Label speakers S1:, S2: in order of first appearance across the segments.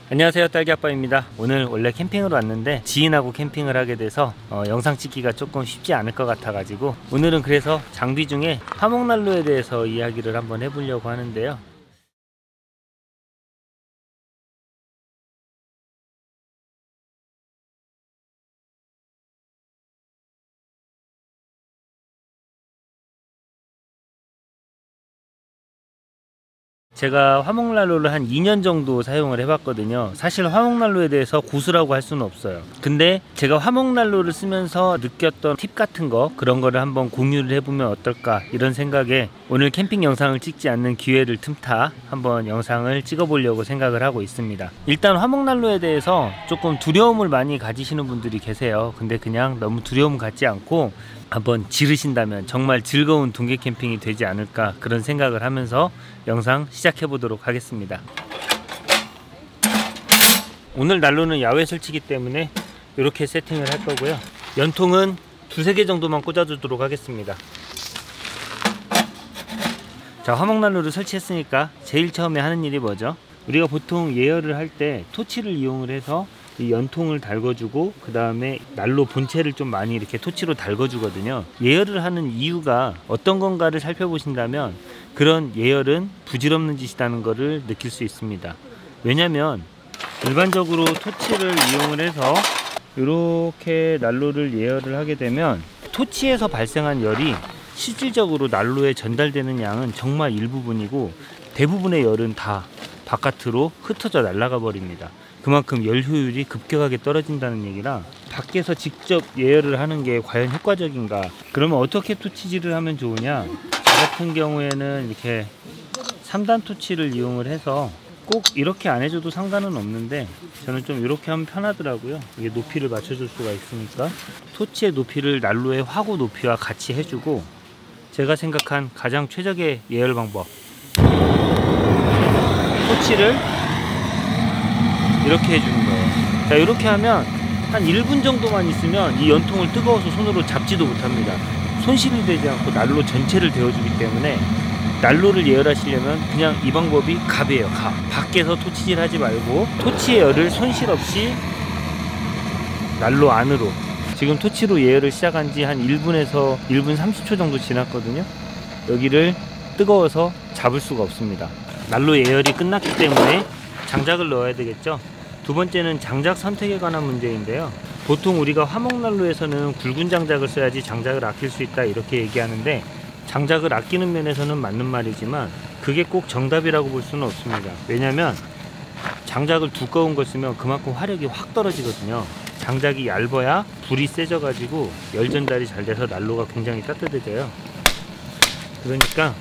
S1: 안녕하세요, 딸기아빠입니다. 오늘 원래 캠핑을 왔는데 지인하고 캠핑을 하게 돼서 영상 찍기가 조금 쉽지 않을 것 같아 가지고 오늘은 그래서 장비 중에 화목난로에 대해서 이야기를 한번 해보려고 하는데요. 제가 화목난로를 한 2년 정도 사용을 해봤거든요. 사실 화목난로에 대해서 고수라고 할 수는 없어요. 근데 제가 화목난로를 쓰면서 느꼈던 팁 같은 거, 그런 거를 한번 공유를 해보면 어떨까 이런 생각에 오늘 캠핑 영상을 찍지 않는 기회를 틈타 한번 영상을 찍어보려고 생각을 하고 있습니다. 일단 화목난로에 대해서 조금 두려움을 많이 가지시는 분들이 계세요. 근데 그냥 너무 두려움 갖지 않고 한번 지르신다면 정말 즐거운 동계 캠핑이 되지 않을까, 그런 생각을 하면서 영상 시작해 보도록 하겠습니다. 오늘 난로는 야외 설치기 때문에 이렇게 세팅을 할 거고요. 연통은 두세 개 정도만 꽂아 주도록 하겠습니다. 자, 화목난로를 설치했으니까 제일 처음에 하는 일이 뭐죠? 우리가 보통 예열을 할 때 토치를 이용을 해서 이 연통을 달궈주고 그 다음에 난로 본체를 좀 많이 이렇게 토치로 달궈주거든요. 예열을 하는 이유가 어떤 건가를 살펴보신다면 그런 예열은 부질없는 짓이라는 것을 느낄 수 있습니다. 왜냐면 일반적으로 토치를 이용을 해서 이렇게 난로를 예열을 하게 되면 토치에서 발생한 열이 실질적으로 난로에 전달되는 양은 정말 일부분이고 대부분의 열은 다 바깥으로 흩어져 날아가 버립니다. 그만큼 열 효율이 급격하게 떨어진다는 얘기라 밖에서 직접 예열을 하는 게 과연 효과적인가? 그러면 어떻게 토치질을 하면 좋으냐? 저 같은 경우에는 이렇게 3단 토치를 이용을 해서 꼭 이렇게 안 해줘도 상관은 없는데 저는 좀 이렇게 하면 편하더라고요. 이게 높이를 맞춰줄 수가 있으니까. 토치의 높이를 난로의 화구 높이와 같이 해주고, 제가 생각한 가장 최적의 예열 방법, 토치를 이렇게 해주는 거예요. 자, 이렇게 하면 한 1분 정도만 있으면 이 연통을 뜨거워서 손으로 잡지도 못합니다. 손실이 되지 않고 난로 전체를 데워주기 때문에 난로를 예열하시려면 그냥 이 방법이 갑이에요. 갑. 밖에서 토치질 하지 말고 토치의 열을 손실 없이 난로 안으로. 지금 토치로 예열을 시작한 지 한 1분에서 1분 30초 정도 지났거든요. 여기를 뜨거워서 잡을 수가 없습니다. 난로 예열이 끝났기 때문에 장작을 넣어야 되겠죠. 두 번째는 장작 선택에 관한 문제인데요. 보통 우리가 화목난로에서는 굵은 장작을 써야지 장작을 아낄 수 있다 이렇게 얘기하는데, 장작을 아끼는 면에서는 맞는 말이지만 그게 꼭 정답이라고 볼 수는 없습니다. 왜냐면 장작을 두꺼운 걸 쓰면 그만큼 화력이 확 떨어지거든요. 장작이 얇아야 불이 세져 가지고 열 전달이 잘 돼서 난로가 굉장히 따뜻해져요. 그러니까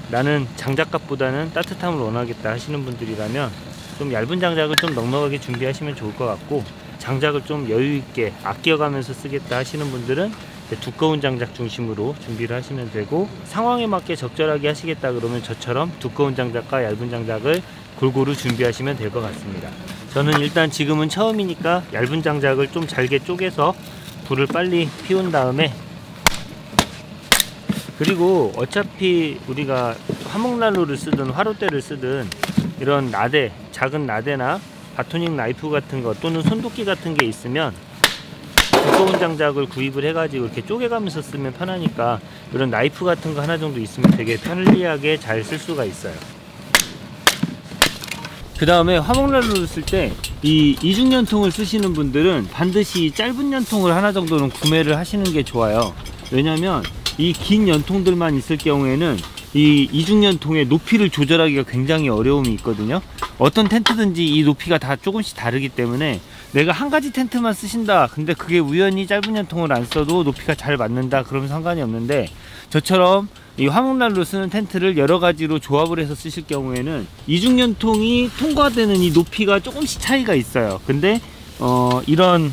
S1: 나는 장작값보다는 따뜻함을 원하겠다 하시는 분들이라면 좀 얇은 장작을 좀 넉넉하게 준비하시면 좋을 것 같고, 장작을 좀 여유있게 아껴가면서 쓰겠다 하시는 분들은 두꺼운 장작 중심으로 준비를 하시면 되고, 상황에 맞게 적절하게 하시겠다 그러면 저처럼 두꺼운 장작과 얇은 장작을 골고루 준비하시면 될 것 같습니다. 저는 일단 지금은 처음이니까 얇은 장작을 좀 잘게 쪼개서 불을 빨리 피운 다음에, 그리고 어차피 우리가 화목난로를 쓰든 화롯대를 쓰든 이런 나대, 작은 나대나 바토닉 나이프 같은 거 또는 손도끼 같은 게 있으면 두꺼운 장작을 구입을 해가지고 이렇게 쪼개가면서 쓰면 편하니까 이런 나이프 같은 거 하나 정도 있으면 되게 편리하게 잘 쓸 수가 있어요. 그 다음에 화목난로를 쓸 때 이 이중연통을 쓰시는 분들은 반드시 짧은 연통을 하나 정도는 구매를 하시는 게 좋아요. 왜냐면 이 긴 연통들만 있을 경우에는 이 이중연통의 높이를 조절하기가 굉장히 어려움이 있거든요. 어떤 텐트든지 이 높이가 다 조금씩 다르기 때문에 내가 한 가지 텐트만 쓰신다, 근데 그게 우연히 짧은 연통을 안 써도 높이가 잘 맞는다, 그러면 상관이 없는데, 저처럼 이 화목난로 쓰는 텐트를 여러 가지로 조합을 해서 쓰실 경우에는 이중연통이 통과되는 이 높이가 조금씩 차이가 있어요. 근데 이런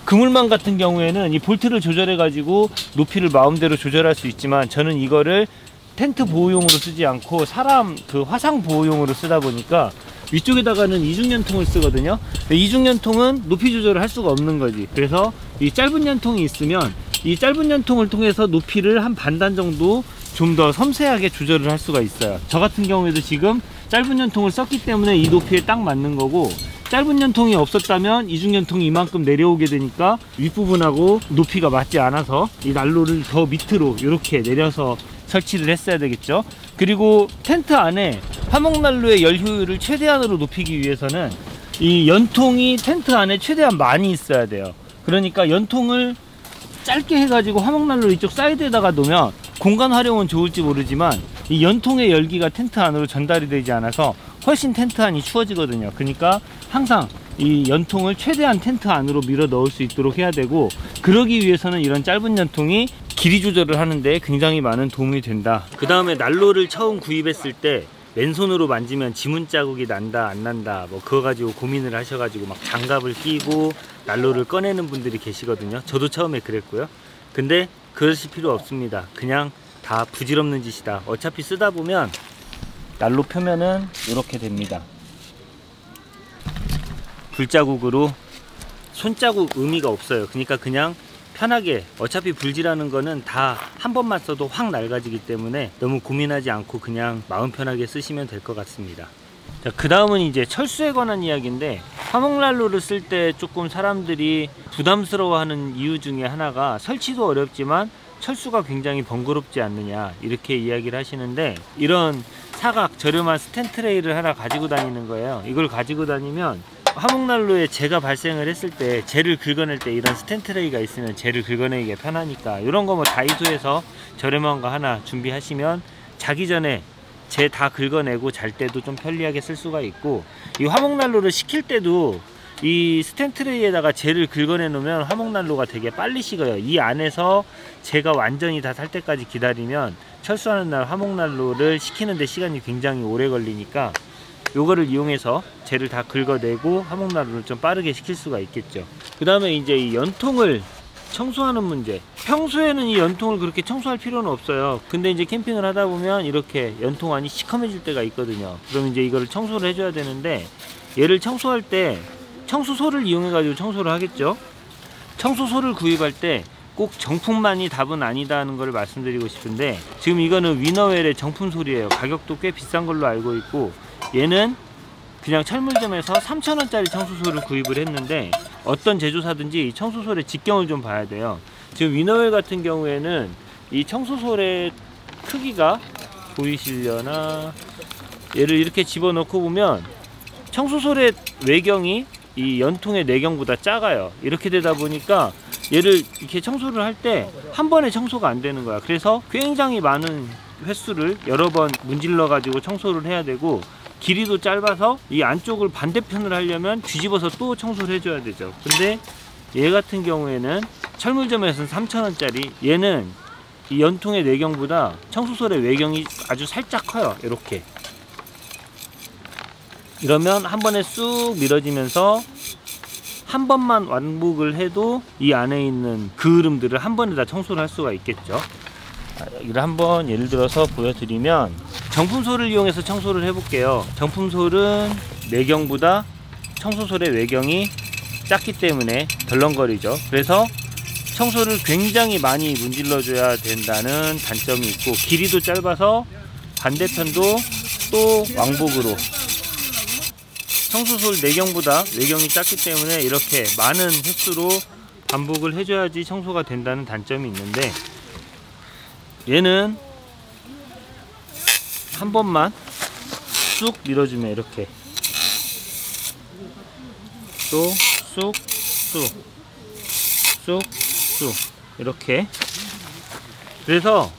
S1: 그물망 같은 경우에는 이 볼트를 조절해 가지고 높이를 마음대로 조절할 수 있지만, 저는 이거를 텐트 보호용으로 쓰지 않고 사람 그 화상 보호용으로 쓰다 보니까 위쪽에다가는 이중연통을 쓰거든요. 이중연통은 높이 조절을 할 수가 없는 거지. 그래서 이 짧은 연통이 있으면 이 짧은 연통을 통해서 높이를 한 반단 정도 좀 더 섬세하게 조절을 할 수가 있어요. 저 같은 경우에도 지금 짧은 연통을 썼기 때문에 이 높이에 딱 맞는 거고, 짧은 연통이 없었다면 이중 연통이 이만큼 내려오게 되니까 윗부분하고 높이가 맞지 않아서 이 난로를 더 밑으로 이렇게 내려서 설치를 했어야 되겠죠. 그리고 텐트 안에 화목난로의 열 효율을 최대한으로 높이기 위해서는 이 연통이 텐트 안에 최대한 많이 있어야 돼요. 그러니까 연통을 짧게 해가지고 화목난로 이쪽 사이드에다가 놓으면 공간 활용은 좋을지 모르지만 이 연통의 열기가 텐트 안으로 전달이 되지 않아서 훨씬 텐트 안이 추워지거든요. 그러니까 항상 이 연통을 최대한 텐트 안으로 밀어 넣을 수 있도록 해야 되고, 그러기 위해서는 이런 짧은 연통이 길이 조절을 하는데 굉장히 많은 도움이 된다. 그 다음에 난로를 처음 구입했을 때 맨손으로 만지면 지문 자국이 난다 안 난다 뭐 그거 가지고 고민을 하셔가지고 막 장갑을 끼고 난로를 꺼내는 분들이 계시거든요. 저도 처음에 그랬고요. 근데 그러실 필요 없습니다. 그냥 다 부질없는 짓이다. 어차피 쓰다 보면 난로 표면은 이렇게 됩니다. 불자국으로 손자국 의미가 없어요. 그러니까 그냥 편하게, 어차피 불질하는 거는 다 한 번만 써도 확 낡아지기 때문에 너무 고민하지 않고 그냥 마음 편하게 쓰시면 될 것 같습니다. 자, 그 다음은 이제 철수에 관한 이야기인데, 화목난로를 쓸 때 조금 사람들이 부담스러워하는 이유 중에 하나가 설치도 어렵지만 철수가 굉장히 번거롭지 않느냐 이렇게 이야기를 하시는데, 이런 사각 저렴한 스탠트레이를 하나 가지고 다니는 거예요. 이걸 가지고 다니면 화목난로에 재가 발생을 했을 때 재를 긁어낼 때 이런 스탠트레이가 있으면 재를 긁어내기가 편하니까 이런 거 뭐 다이소에서 저렴한 거 하나 준비하시면 자기 전에 재 다 긁어내고 잘 때도 좀 편리하게 쓸 수가 있고, 이 화목난로를 식힐 때도 이 스탠트레이에다가 재를 긁어내 놓으면 화목난로가 되게 빨리 식어요. 이 안에서 재가 완전히 다 탈 때까지 기다리면 철수하는 날 화목난로를 식히는데 시간이 굉장히 오래 걸리니까 요거를 이용해서 재를 다 긁어내고 화목난로를 좀 빠르게 식힐 수가 있겠죠. 그 다음에 이제 이 연통을 청소하는 문제. 평소에는 이 연통을 그렇게 청소할 필요는 없어요. 근데 이제 캠핑을 하다 보면 이렇게 연통 안이 시커매질 때가 있거든요. 그럼 이제 이거를 청소를 해줘야 되는데, 얘를 청소할 때 청소소를 이용해 가지고 청소를 하겠죠. 청소소를 구입할 때 꼭 정품만이 답은 아니다 하는 걸 말씀드리고 싶은데, 지금 이거는 위너웰의 정품 솔이에요. 가격도 꽤 비싼 걸로 알고 있고, 얘는 그냥 철물점에서 3,000원짜리 청소소를 구입을 했는데, 어떤 제조사든지 이 청소솔의 직경을 좀 봐야 돼요. 지금 위너웰 같은 경우에는 이 청소솔의 크기가 보이시려나, 얘를 이렇게 집어넣고 보면 청소솔의 외경이 이 연통의 내경보다 작아요. 이렇게 되다 보니까 얘를 이렇게 청소를 할 때 한 번에 청소가 안 되는 거야. 그래서 굉장히 많은 횟수를 여러 번 문질러 가지고 청소를 해야 되고, 길이도 짧아서 이 안쪽을 반대편을 하려면 뒤집어서 또 청소를 해줘야 되죠. 근데 얘 같은 경우에는 철물점에서는 3,000원짜리, 얘는 이 연통의 내경보다 청소솔의 외경이 아주 살짝 커요. 이렇게 이러면 한 번에 쑥 밀어지면서 한 번만 완복을 해도 이 안에 있는 그을음들을 한 번에 다 청소를 할 수가 있겠죠. 여기를 한번 예를 들어서 보여드리면, 정품솔을 이용해서 청소를 해볼게요. 정품솔은 내경보다 청소솔의 외경이 작기 때문에 덜렁거리죠. 그래서 청소를 굉장히 많이 문질러 줘야 된다는 단점이 있고, 길이도 짧아서 반대편도 또 왕복으로, 청소솔 내경보다 외경이 작기 때문에 이렇게 많은 횟수로 반복을 해줘야지 청소가 된다는 단점이 있는데, 얘는 한 번만 쑥 밀어주면 이렇게 또 쑥 이렇게. 그래서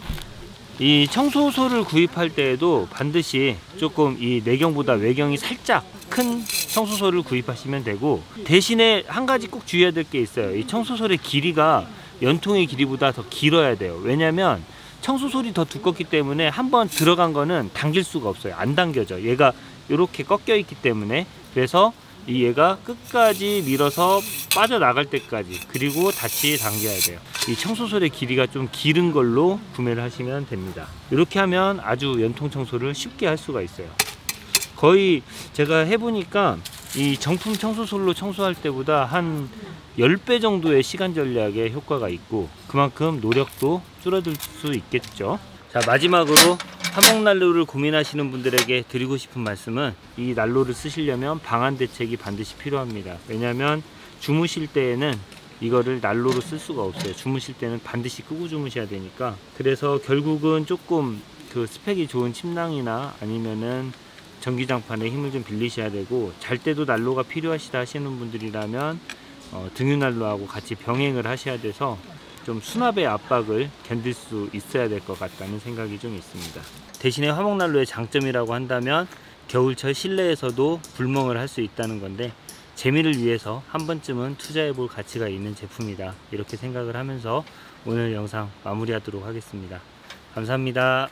S1: 이 청소소를 구입할 때에도 반드시 조금 이 내경보다 외경이 살짝 큰 청소소를 구입하시면 되고, 대신에 한 가지 꼭 주의해야 될 게 있어요. 이 청소솔의 길이가 연통의 길이보다 더 길어야 돼요. 왜냐면 청소솔이 더 두껍기 때문에 한번 들어간 거는 당길 수가 없어요. 안 당겨져. 얘가 이렇게 꺾여 있기 때문에. 그래서 이 얘가 끝까지 밀어서 빠져나갈 때까지, 그리고 다시 당겨야 돼요. 이 청소솔의 길이가 좀 길은 걸로 구매를 하시면 됩니다. 이렇게 하면 아주 연통 청소를 쉽게 할 수가 있어요. 거의 제가 해보니까 이 정품 청소솔로 청소할 때보다 한 10배 정도의 시간 전략에 효과가 있고, 그만큼 노력도 줄어들 수 있겠죠. 자, 마지막으로 화목난로를 고민하시는 분들에게 드리고 싶은 말씀은, 이 난로를 쓰시려면 방한 대책이 반드시 필요합니다. 왜냐하면 주무실 때에는 이거를 난로로 쓸 수가 없어요. 주무실 때는 반드시 끄고 주무셔야 되니까. 그래서 결국은 조금 그 스펙이 좋은 침낭이나 아니면은 전기장판에 힘을 좀 빌리셔야 되고, 잘 때도 난로가 필요하시다 하시는 분들이라면 등유난로하고 같이 병행을 하셔야 돼서 좀 수납의 압박을 견딜 수 있어야 될 것 같다는 생각이 좀 있습니다. 대신에 화목난로의 장점이라고 한다면 겨울철 실내에서도 불멍을 할 수 있다는 건데, 재미를 위해서 한 번쯤은 투자해 볼 가치가 있는 제품이다, 이렇게 생각을 하면서 오늘 영상 마무리하도록 하겠습니다. 감사합니다.